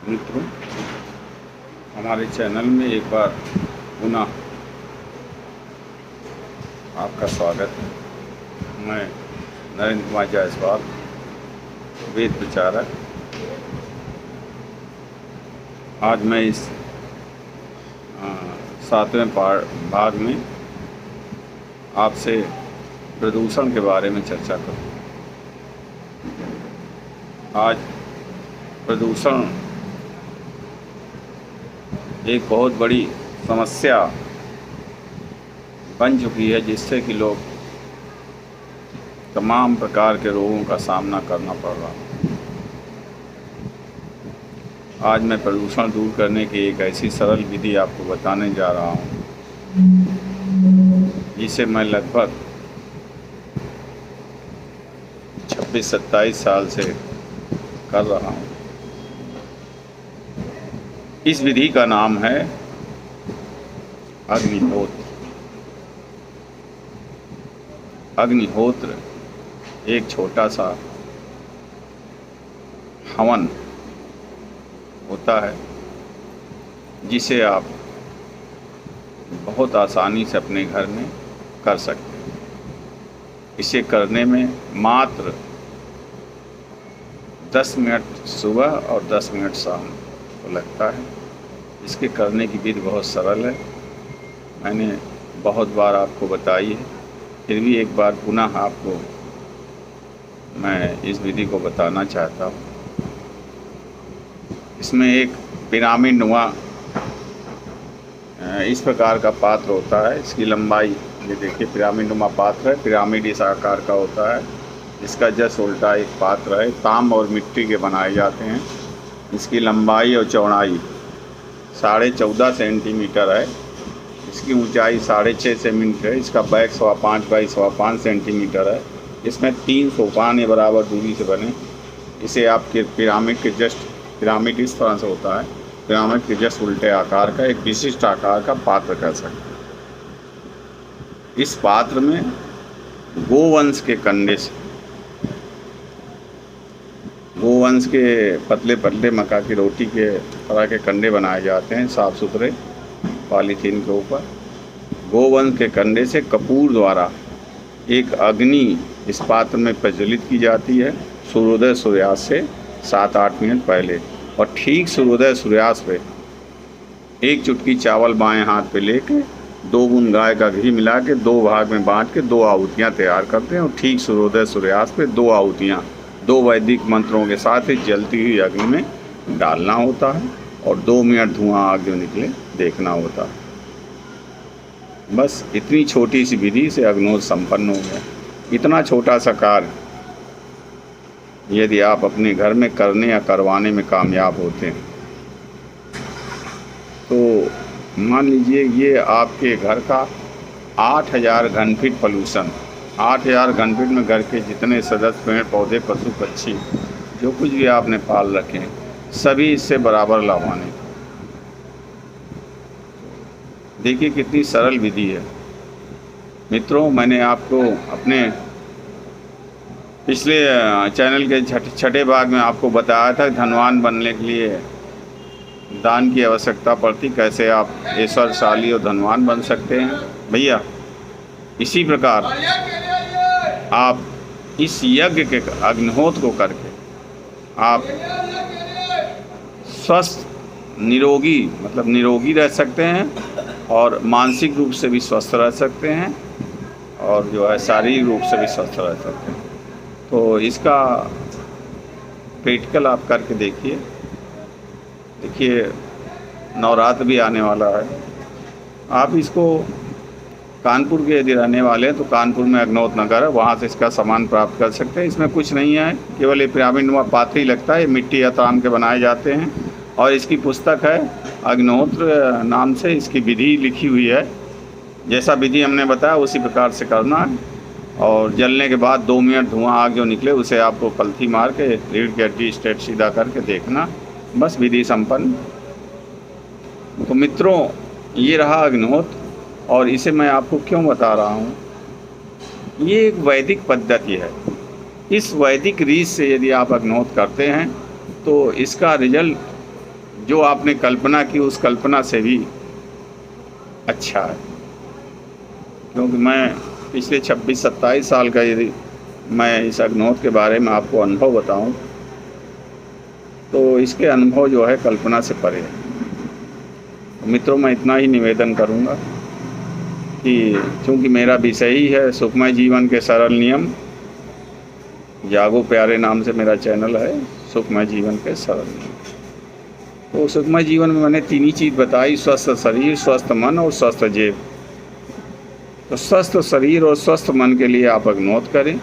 मित्रों, हमारे चैनल में एक बार पुनः आपका स्वागत है। मैं नरेंद्र कुमार जायसवाल, वेद प्रचारक। आज मैं इस 7वें भाग में आपसे प्रदूषण के बारे में चर्चा करूँ। आज प्रदूषण एक बहुत बड़ी समस्या बन चुकी है, जिससे कि लोग तमाम प्रकार के रोगों का सामना करना पड़ रहा है। आज मैं प्रदूषण दूर करने की एक ऐसी सरल विधि आपको बताने जा रहा हूँ, जिसे मैं लगभग 26-27 साल से कर रहा हूँ। इस विधि का नाम है अग्निहोत्र। अग्निहोत्र एक छोटा सा हवन होता है, जिसे आप बहुत आसानी से अपने घर में कर सकते हैं। इसे करने में मात्र 10 मिनट सुबह और 10 मिनट शाम को लगता है। इसके करने की विधि बहुत सरल है, मैंने बहुत बार आपको बताई है, फिर भी एक बार पुनः आपको मैं इस विधि को बताना चाहता हूँ। इसमें एक पिरामिड नुमा इस प्रकार का पात्र होता है। इसकी लंबाई, ये देखिए, पिरामिड नुमा पात्र है, पिरामिड इस आकार का होता है। इसका जस्ट उल्टा एक पात्र है, तांब और मिट्टी के बनाए जाते हैं। इसकी लंबाई और चौड़ाई 14.5 सेंटीमीटर है। इसकी ऊंचाई 6.5 सेंटीमीटर है। इसका बैक 5.25 बाई 5.25 सेंटीमीटर है। इसमें 3 सोपान बराबर दूरी से बने। इसे आपके पिरामिड इस तरह से होता है, पिरामिड के जस्ट उल्टे आकार का एक विशिष्ट आकार का पात्र कर सकते हैं। इस पात्र में गोवंश के कंडे से, गोवंश के पतले पतले मक्का की रोटी के तरह के कंडे बनाए जाते हैं, साफ़ सुथरे पॉलीथीन के ऊपर। गोवंश के कंडे से कपूर द्वारा एक अग्नि इस पात्र में प्रज्वलित की जाती है, सूर्योदय सूर्यास्त से 7-8 मिनट पहले। और ठीक सूर्योदय सूर्यास्त पे एक चुटकी चावल बाएं हाथ पे लेके 2 बूंद गाय का घी मिला के 2 भाग में बांट के 2 आहुतियाँ तैयार करते हैं। और ठीक सूर्योदय सूर्यास्त पे 2 आहुतियाँ 2 वैदिक मंत्रों के साथ ही जलती हुई अग्नि में डालना होता है, और 2 मिनट धुआं आग जो निकले देखना होता है। बस इतनी छोटी सी विधि से अग्निहोत्र संपन्न हो गया। इतना छोटा सा कार्य यदि आप अपने घर में करने या करवाने में कामयाब होते हैं, तो मान लीजिए ये आपके घर का 8000 घन फीट पोल्यूशन, 8000 घन फीट में घर के जितने सदस्य, पेड़ पौधे, पशु पक्षी, जो कुछ भी आपने पाल रखे हैं, सभी इससे बराबर लाभान्वित। देखिए कितनी सरल विधि है। मित्रों, मैंने आपको अपने पिछले चैनल के छठे भाग में आपको बताया था, धनवान बनने के लिए दान की आवश्यकता पड़ती, कैसे आप ऐश्वर्यशाली और धनवान बन सकते हैं। भैया, इसी प्रकार आप इस यज्ञ के अग्निहोत्र को करके आप स्वस्थ निरोगी, मतलब निरोगी रह सकते हैं, और मानसिक रूप से भी स्वस्थ रह सकते हैं, और जो है शारीरिक रूप से भी स्वस्थ रह सकते हैं। तो इसका प्रैक्टिकल आप करके देखिए। देखिए, नवरात्र भी आने वाला है। आप इसको कानपुर के यदि रहने वाले हैं तो कानपुर में अग्निहोत्र नगर है, वहाँ से इसका सामान प्राप्त कर सकते हैं। इसमें कुछ नहीं है, केवल ये पिरामिड नुमा पात्र ही लगता है। ये मिट्टी या तांबे के बनाए जाते हैं, और इसकी पुस्तक है अग्निहोत्र नाम से इसकी विधि लिखी हुई है। जैसा विधि हमने बताया उसी प्रकार से करना है, और जलने के बाद 2 मिनट धुआं आग जो निकले उसे आपको पलथी मार के रीढ़ की हड्डी स्ट्रेट सीधा करके देखना। बस विधि संपन्न। तो मित्रों, ये रहा अग्निहोत्र, और इसे मैं आपको क्यों बता रहा हूँ, ये एक वैदिक पद्धति है। इस वैदिक रीत से यदि आप अग्निहोत्र करते हैं तो इसका रिजल्ट जो आपने कल्पना की उस कल्पना से भी अच्छा है। क्योंकि मैं पिछले 26-27 साल का यदि मैं इस अग्निहोत्र के बारे में आपको अनुभव बताऊं तो इसके अनुभव जो है कल्पना से परे है। मित्रों, मैं इतना ही निवेदन करूंगा कि चूँकि मेरा विषय ही है सुखमय जीवन के सरल नियम, जागो प्यारे नाम से मेरा चैनल है, सुखमय जीवन के सरल नियम। तो सुखमय जीवन में मैंने 3 ही चीज़ बताई, स्वस्थ शरीर, स्वस्थ मन और स्वस्थ जेब। तो स्वस्थ शरीर और स्वस्थ मन के लिए आप अग्निहोत्र करें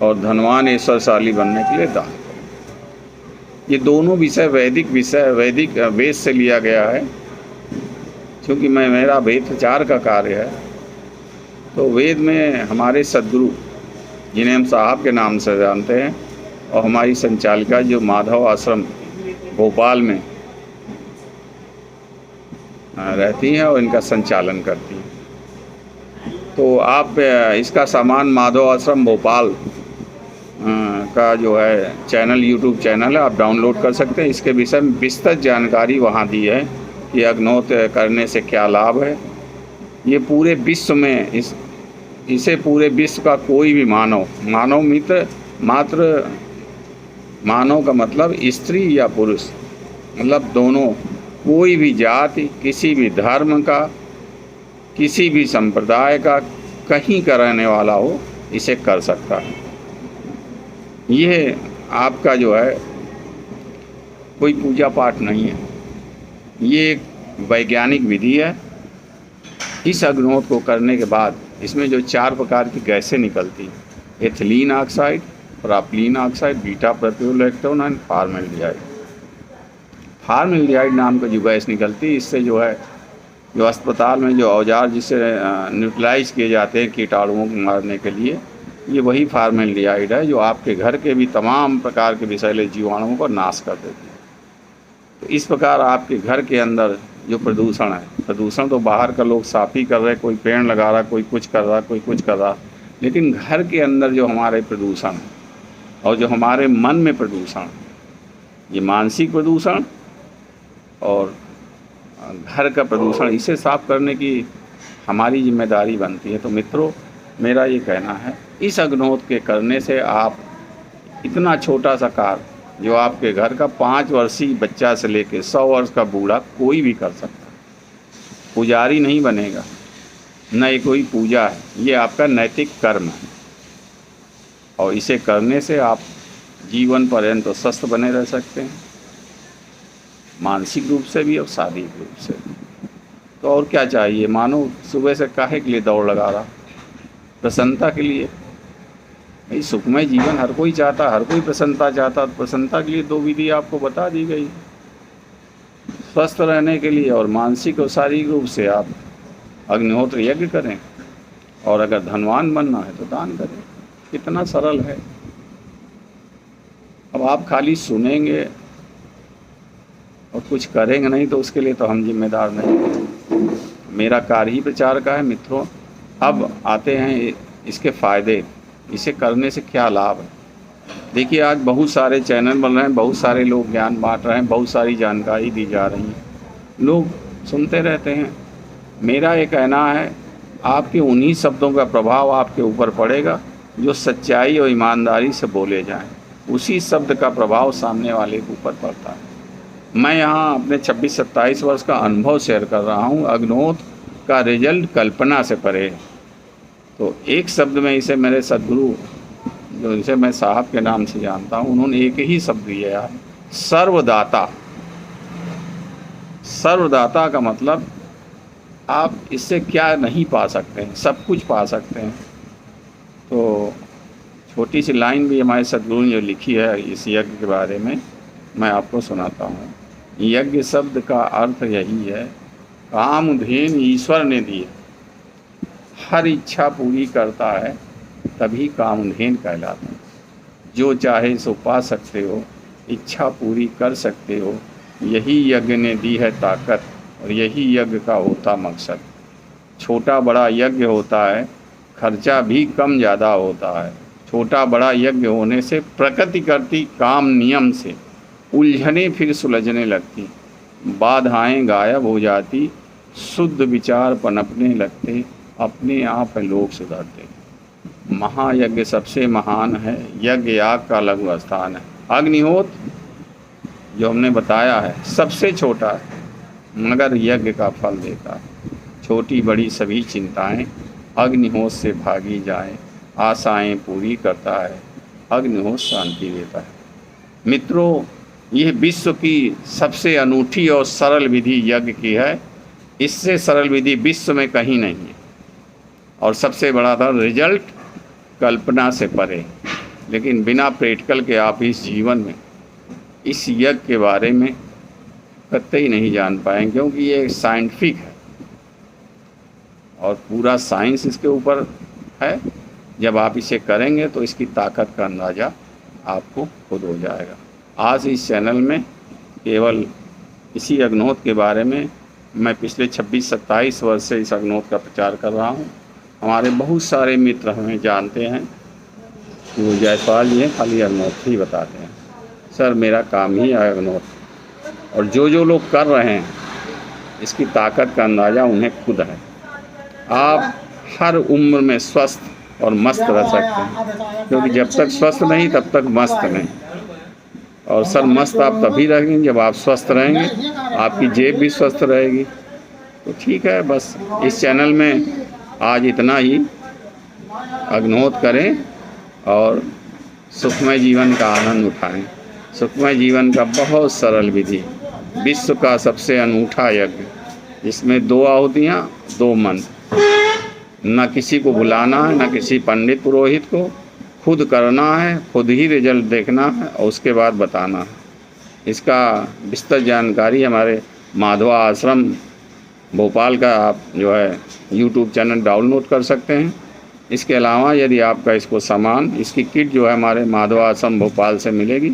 और धनवान ऐश्वर्यशाली बनने के लिए दान करें। ये दोनों विषय वैदिक वेद से लिया गया है। क्योंकि मेरा वेद प्रचार का कार्य है, तो वेद में हमारे सद्गुरु जिन्हें हम साहब के नाम से जानते हैं और हमारी संचालिका जो माधव आश्रम भोपाल में रहती हैं और इनका संचालन करती हैं। तो आप इसका सामान माधव आश्रम भोपाल का जो है चैनल, यूट्यूब चैनल है, आप डाउनलोड कर सकते हैं। इसके विषय में विस्तृत जानकारी वहाँ दी है कि अग्निहोत्र करने से क्या लाभ है। ये पूरे विश्व में इसे पूरे विश्व का कोई भी मानव मित्र, मात्र मानव का मतलब स्त्री या पुरुष, मतलब दोनों, कोई भी जाति, किसी भी धर्म का, किसी भी संप्रदाय का, कहीं का रहने वाला हो, इसे कर सकता है। यह आपका जो है कोई पूजा पाठ नहीं है, ये एक वैज्ञानिक विधि है। इस अग्निहोत्र को करने के बाद इसमें जो 4 प्रकार की गैसें निकलती हैं, ethylene oxide, propylene oxide, beta propiolactone और फार्मेल्डिहाइड नाम की जो गैस निकलती है, इससे जो है जो अस्पताल में जो औजार जिससे न्यूट्रलाइज किए जाते हैं कीटाणुओं को मारने के लिए, ये वही फार्मेल्डिहाइड है जो आपके घर के भी तमाम प्रकार के विषैले जीवाणुओं को नाश कर देती है। तो इस प्रकार आपके घर के अंदर जो प्रदूषण है, प्रदूषण तो बाहर का लोग साफ ही कर रहे, कोई पेड़ लगा रहा, कोई कुछ कर रहा, कोई कुछ कर रहा, लेकिन घर के अंदर जो हमारे प्रदूषण है और जो हमारे मन में प्रदूषण, ये मानसिक प्रदूषण और घर का प्रदूषण, इसे साफ करने की हमारी जिम्मेदारी बनती है। तो मित्रों, मेरा ये कहना है, इस अग्निहोत्र के करने से आप इतना छोटा सा कार्य जो आपके घर का 5 वर्षीय बच्चा से लेकर 100 वर्ष का बूढ़ा कोई भी कर सकता है। पुजारी नहीं बनेगा, न ये कोई पूजा है, ये आपका नैतिक कर्म है और इसे करने से आप जीवन पर्यंत तो स्वस्थ बने रह सकते हैं, मानसिक रूप से भी और शारीरिक रूप से भी। तो और क्या चाहिए? मानो सुबह से काहे के लिए दौड़ लगा रहा, प्रसन्नता के लिए। भाई सुखमय जीवन हर कोई चाहता, हर कोई प्रसन्नता चाहता। प्रसन्नता के लिए 2 विधि आपको बता दी गई, स्वस्थ रहने के लिए और मानसिक और शारीरिक रूप से आप अग्निहोत्र यज्ञ करें, और अगर धनवान बनना है तो दान करें। कितना सरल है। अब आप खाली सुनेंगे और कुछ करेंगे नहीं तो उसके लिए तो हम जिम्मेदार नहीं। मेरा कार्य ही प्रचार का है मित्रों। अब आते हैं इसके फ़ायदे, इसे करने से क्या लाभ है। देखिए, आज बहुत सारे चैनल बन रहे हैं, बहुत सारे लोग ज्ञान बांट रहे हैं, बहुत सारी जानकारी दी जा रही है, लोग सुनते रहते हैं। मेरा ये कहना है, आपके उन्हीं शब्दों का प्रभाव आपके ऊपर पड़ेगा जो सच्चाई और ईमानदारी से बोले जाएं। उसी शब्द का प्रभाव सामने वाले के ऊपर पड़ता है। मैं यहाँ अपने 26-27 वर्ष का अनुभव शेयर कर रहा हूँ। अग्निहोत्र का रिजल्ट कल्पना से परे है। तो एक शब्द में इसे मेरे सद्गुरु, जो इसे मैं साहब के नाम से जानता हूँ, उन्होंने एक ही शब्द दिया है, सर्वदाता। सर्वदाता का मतलब आप इससे क्या नहीं पा सकते हैं, सब कुछ पा सकते हैं। तो छोटी सी लाइन भी हमारे सद्गुरु ने जो लिखी है इस यज्ञ के बारे में, मैं आपको सुनाता हूँ। यज्ञ शब्द का अर्थ यही है, कामधेनु ईश्वर ने दी, हर इच्छा पूरी करता है तभी कामधेनु कहलाता है। जो चाहे सो पा सकते हो, इच्छा पूरी कर सकते हो, यही यज्ञ ने दी है ताकत और यही यज्ञ का होता मकसद। छोटा बड़ा यज्ञ होता है, खर्चा भी कम ज़्यादा होता है। छोटा बड़ा यज्ञ होने से प्रकृति करती काम नियम से, उलझने फिर सुलझने लगती, बाधाएं गायब हो जाती, शुद्ध विचार पनपने लगते, अपने आप लोग सुधरते। महायज्ञ सबसे महान है, यज्ञ याग का लघु स्थान है। अग्निहोत्र जो हमने बताया है सबसे छोटा है, मगर यज्ञ का फल देता है। छोटी बड़ी सभी चिंताएं अग्निहोत्र से भागी जाएं, आशाएं पूरी करता है, अग्निहोत्र शांति देता है। मित्रों, यह विश्व की सबसे अनूठी और सरल विधि यज्ञ की है। इससे सरल विधि विश्व में कहीं नहीं है। और सबसे बड़ा था रिजल्ट कल्पना से परे। लेकिन बिना प्रैक्टिकल के आप इस जीवन में इस यज्ञ के बारे में कतई नहीं जान पाएंगे, क्योंकि ये साइंटिफिक है और पूरा साइंस इसके ऊपर है। जब आप इसे करेंगे तो इसकी ताकत का अंदाज़ा आपको खुद हो जाएगा। आज इस चैनल में केवल इसी अग्निहोत्र के बारे में मैं पिछले 26-27 वर्ष से इस अग्निहोत्र का प्रचार कर रहा हूँ। हमारे बहुत सारे मित्र हमें जानते हैं कि वो जयपाल जी हैं, खाली अग्निहोत्र ही बताते हैं। सर मेरा काम ही है अग्निहोत्र। और जो लोग कर रहे हैं इसकी ताकत का अंदाज़ा उन्हें खुद है। आप हर उम्र में स्वस्थ और मस्त रह सकते हैं, क्योंकि जब तक स्वस्थ नहीं तब तक मस्त नहीं। और सर मस्त आप तभी रहेंगे जब आप स्वस्थ रहेंगे, आपकी जेब भी स्वस्थ रहेगी। तो ठीक है, बस इस चैनल में आज इतना ही। अग्निहोत्र करें और सुखमय जीवन का आनंद उठाएं। सुखमय जीवन का बहुत सरल विधि, विश्व का सबसे अनूठा यज्ञ, जिसमें 2 आहुतियाँ 2 मंत्र, न किसी को बुलाना है, न किसी पंडित पुरोहित को, खुद करना है, खुद ही रिजल्ट देखना है और उसके बाद बताना है। इसका विस्तृत जानकारी हमारे माधवा आश्रम भोपाल का आप जो है YouTube चैनल डाउनलोड कर सकते हैं। इसके अलावा यदि आपका इसको सामान, इसकी किट जो है हमारे माधवा आश्रम भोपाल से मिलेगी।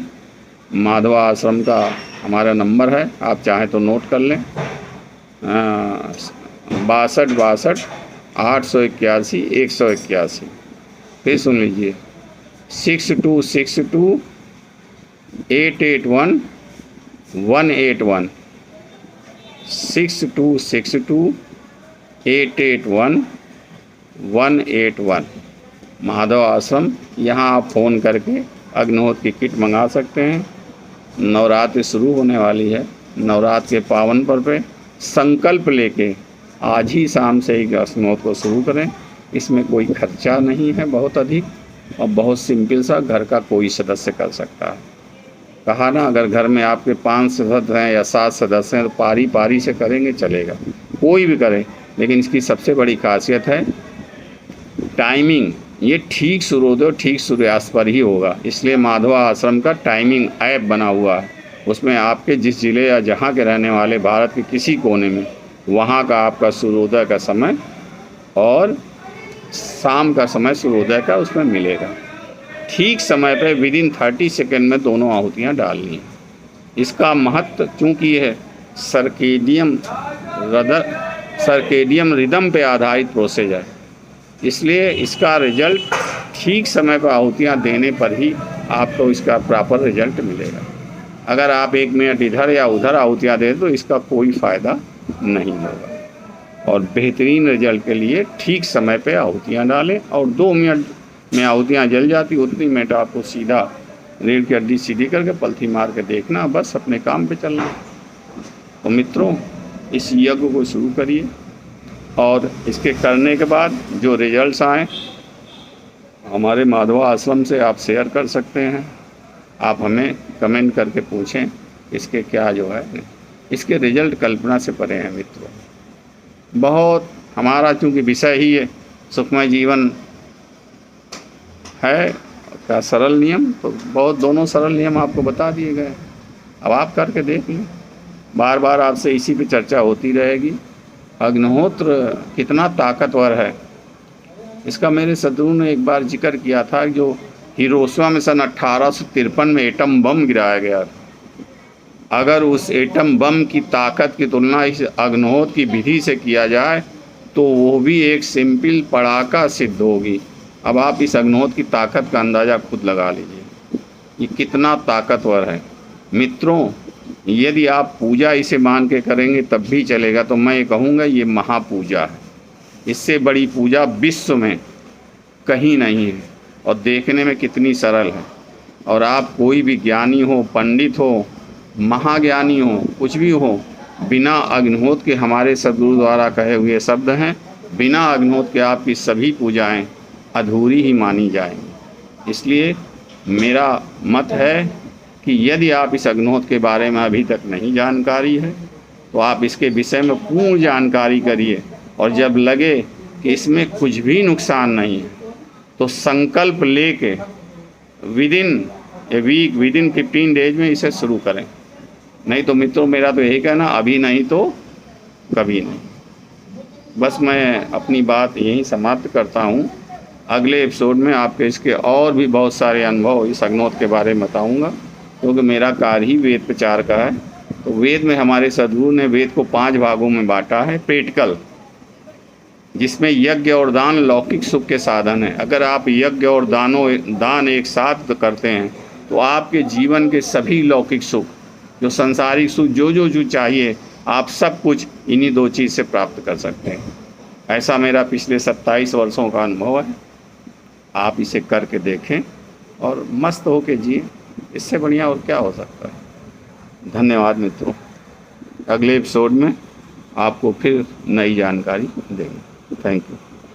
माधवा आश्रम का हमारा नंबर है, आप चाहें तो नोट कर लें, 62 881 181। फिर सुन लीजिए, 6262 881 181, 6262 881 181। माधव आश्रम। यहाँ आप फ़ोन करके अग्निहोत्र की किट मंगा सकते हैं। नवरात्रि शुरू होने वाली है। नवरात्र के पावन पर्व पे संकल्प लेके आज ही शाम से ही अग्निहोत्र को शुरू करें। इसमें कोई खर्चा नहीं है बहुत अधिक, और बहुत सिंपल सा घर का कोई सदस्य कर सकता है। कहा ना, अगर घर में आपके 5 सदस्य हैं या 7 सदस्य हैं तो पारी पारी से करेंगे चलेगा, कोई भी करे। लेकिन इसकी सबसे बड़ी खासियत है टाइमिंग। ये ठीक सूर्योदय ठीक सूर्यास्त पर ही होगा, इसलिए माधवा आश्रम का टाइमिंग ऐप बना हुआ है। उसमें आपके जिस ज़िले या जहाँ के रहने वाले भारत के किसी कोने में, वहाँ का आपका सूर्योदय का समय और शाम का समय सूर्योदय का उसमें मिलेगा। ठीक समय पे विदिन 30 सेकेंड में दोनों आहुतियाँ डालनी है। इसका महत्व चूँकि ये है सर्केडियम रिदम पे आधारित प्रोसेस है, इसलिए इसका रिजल्ट ठीक समय पर आहुतियाँ देने पर ही आपको इसका प्रॉपर रिजल्ट मिलेगा। अगर आप 1 मिनट इधर या उधर आहुतियाँ दें तो इसका कोई फ़ायदा नहीं होगा। और बेहतरीन रिजल्ट के लिए ठीक समय पे आहुतियाँ डालें, और 2 मिनट में आहुतियाँ जल जाती, उतनी मिनट आपको सीधा रीढ़ की हड्डी सीधी करके पलथी मार के देखना, बस अपने काम पे चलना। तो मित्रों, इस यज्ञ को शुरू करिए और इसके करने के बाद जो रिजल्ट्स आए हमारे माधवा आश्रम से आप शेयर कर सकते हैं। आप हमें कमेंट करके पूछें इसके क्या जो है, इसके रिजल्ट कल्पना से परे हैं मित्रों। बहुत हमारा चूँकि विषय ही है सुखमय जीवन है का सरल नियम, तो बहुत दोनों सरल नियम आपको बता दिए गए। अब आप करके देख लें, बार बार आपसे इसी पे चर्चा होती रहेगी। अग्निहोत्र कितना ताकतवर है, इसका मेरे सदगुरु ने एक बार जिक्र किया था। जो हिरोशिमा में सन 1853 में एटम बम गिराया गया, अगर उस एटम बम की ताकत की तुलना इस अग्निहोत्र की विधि से किया जाए तो वो भी एक सिंपल पड़ाका सिद्ध होगी। अब आप इस अग्निहोत्र की ताकत का अंदाज़ा खुद लगा लीजिए, ये कितना ताकतवर है। मित्रों, यदि आप पूजा इसे मान के करेंगे तब भी चलेगा, तो मैं ये कहूँगा ये महापूजा है। इससे बड़ी पूजा विश्व में कहीं नहीं है, और देखने में कितनी सरल है। और आप कोई भी ज्ञानी हो, पंडित हो, महाज्ञानी हो, कुछ भी हो, बिना अग्निहोत्र के, हमारे सद्गुरु द्वारा कहे हुए शब्द हैं, बिना अग्निहोत्र के आपकी सभी पूजाएं अधूरी ही मानी जाएंगी। इसलिए मेरा मत है कि यदि आप इस अग्निहोत्र के बारे में अभी तक नहीं जानकारी है तो आप इसके विषय में पूर्ण जानकारी करिए, और जब लगे कि इसमें कुछ भी नुकसान नहीं है तो संकल्प लेके within a week, within 15 days में इसे शुरू करें। नहीं तो मित्रों, मेरा तो यही कहना, अभी नहीं तो कभी नहीं। बस मैं अपनी बात यहीं समाप्त करता हूँ। अगले एपिसोड में आपके इसके और भी बहुत सारे अनुभव इस अग्निहोत्र के बारे में बताऊँगा, क्योंकि मेरा कार्य ही वेद प्रचार का है। तो वेद में हमारे सद्गुरु ने वेद को 5 भागों में बांटा है। प्रैक्टिकल, जिसमें यज्ञ और दान लौकिक सुख के साधन हैं। अगर आप यज्ञ और दान एक साथ करते हैं तो आपके जीवन के सभी लौकिक सुख, जो संसारिक सुख, जो चाहिए, आप सब कुछ इन्हीं 2 चीज़ से प्राप्त कर सकते हैं। ऐसा मेरा पिछले 27 वर्षों का अनुभव है। आप इसे करके देखें और मस्त होके जिए। इससे बढ़िया और क्या हो सकता है। धन्यवाद मित्रों। अगले एपिसोड में आपको फिर नई जानकारी देंगे। Thank you.